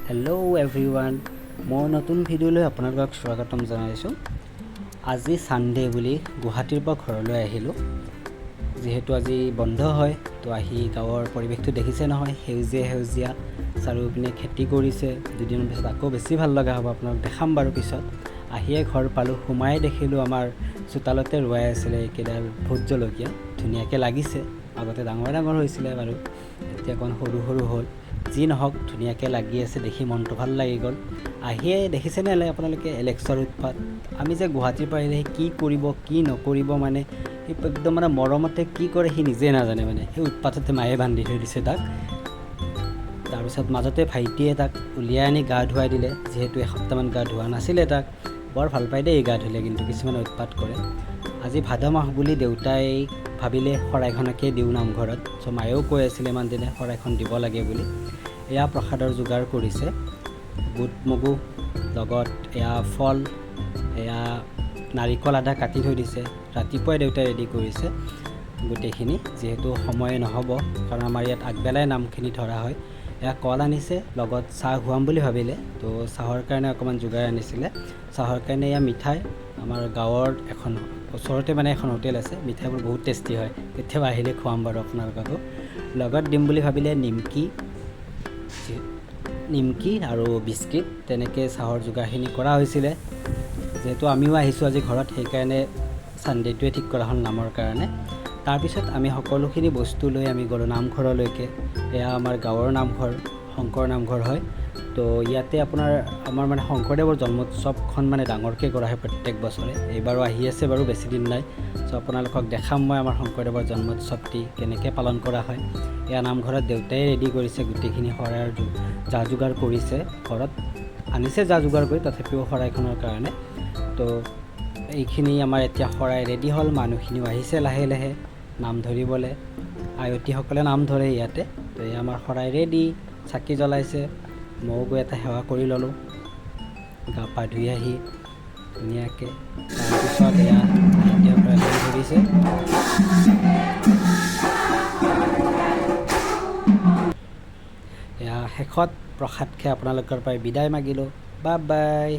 Hello' everyone, মই নতুন ভিডিঅ'লৈ আপোনালোকক স্বাগতম জনাইছোঁ। আজি ছানডে বুলি গুৱাহাটীৰ পৰা ঘৰলৈ আহিলোঁ। যিহেতু আজি বন্ধ হয়, তো আহি গাঁৱৰ পৰিৱেশটো দেখিছে নহয়, সেউজীয়া সেউজীয়া চাৰিওপিনে খেতি কৰিছে। দুদিনৰ পিছত আকৌ বেছি ভাল লগা হ'ব, আপোনাক দেখাম বাৰু পিছত। আহিয়ে ঘৰ পালোঁ, সোমাই দেখিলোঁ আমাৰ চোতালতে ৰোৱাই আছিলে এইকেইডাল ভোট জলকীয়া। ধুনীয়াকৈ লাগিছে, আগতে ডাঙৰ ডাঙৰ হৈছিলে বাৰু, এতিয়া অকণ সৰু সৰু হ'ল। যি নহওক ধুনীয়াকৈ লাগি আছে, দেখি মনটো ভাল লাগি গ'ল। আহিয়ে দেখিছেনে আপোনালোকে এলেক্সৰ উৎপাত। আমি যে গুৱাহাটীৰ পৰা আহিলে কি কৰিব কি নকৰিব, মানে সি একদম মানে মৰমতে কি কৰে সি নিজে নাজানে। মানে সেই উৎপাততে মায়ে বান্ধি থৈ দিছে তাক। তাৰপিছত মাজতে ভাইটিয়ে তাক উলিয়াই আনি গা ধুৱাই দিলে, যিহেতু এসপ্তাহমান গা ধোৱা নাছিলে তাক। বৰ ভাল পায় দেই গা ধুলে, কিন্তু কিছুমানে উৎপাত কৰে। আজি ভাদ মাহ বুলি দেউতাই ভাবিলে শৰাইখনকে দিওঁ নামঘৰত। চ' মায়েও কৈ আছিলে ইমান দিনে শৰাইখন দিব লাগে বুলি। এয়া প্ৰসাদৰ যোগাৰ কৰিছে, বুট মগু লগত এয়া ফল, এয়া নাৰিকল আদা কাটি থৈ দিছে। ৰাতিপুৱাই দেউতাই ৰেডি কৰিছে গোটেইখিনি, যিহেতু সময়ে নহ'ব, কাৰণ আমাৰ ইয়াত আগবেলাই নামখিনি ধৰা হয়। এয়া কল আনিছে, লগত চাহ খুৱাম বুলি ভাবিলে, তো চাহৰ কাৰণে অকণমান যোগাৰ আনিছিলে। চাহৰ কাৰণে এয়া মিঠাই, আমাৰ গাঁৱৰ এখন ওচৰতে মানে এখন হোটেল আছে, মিঠাইবোৰ বহুত টেষ্টি হয়, কেতিয়াবা আহিলে খুৱাম বাৰু আপোনালোককো। লগত দিম বুলি ভাবিলে নিমকি আৰু বিস্কিট, তেনেকৈ চাহৰ যোগাৰখিনি কৰা হৈছিলে। যিহেতু আমিও আহিছোঁ আজি ঘৰত, সেইকাৰণে ছানডেটোৱে ঠিক কৰা হ'ল নামৰ কাৰণে। তাৰপিছত আমি সকলোখিনি বস্তু লৈ আমি গ'লোঁ নামঘৰলৈকে। এয়া আমাৰ গাঁৱৰ নামঘৰ, শংকৰ নামঘৰ হয়। তো ইয়াতে আমাৰ মানে শংকৰদেৱৰ জন্মোৎসৱখন মানে ডাঙৰকৈ কৰা হয় প্ৰত্যেক বছৰে। এইবাৰো আহি আছে বাৰু, বেছি দিন নাই। চ' আপোনালোকক দেখাম মই আমাৰ শংকৰদেৱৰ জন্মোৎসৱটি কেনেকৈ পালন কৰা হয়। এয়া নামঘৰত দেউতাই ৰেডি কৰিছে গোটেইখিনি, শৰাইৰ যা যোগাৰ কৰিছে। ঘৰত আনিছে যা যোগাৰ কৰি, তথাপিও শৰাইখনৰ কাৰণে। তো এইখিনি আমাৰ এতিয়া শৰাই ৰেডি হ'ল, মানুহখিনিও আহিছে লাহে লাহে নাম ধৰিবলৈ। আয়তীসকলে নাম ধৰে ইয়াতে। তো এই আমাৰ শৰাই ৰেডি, চাকি জ্বলাইছে। ময়ো গৈ এটা সেৱা কৰি ল'লোঁ গা পা ধুই আহি ধুনীয়াকৈ। তাৰপিছত এয়া আয়তীসকলে নাম ধৰিছে। এয়া শেষত প্ৰসাদ খাই আপোনালোকৰ পৰাই বিদায় মাগিলোঁ। Bye bye.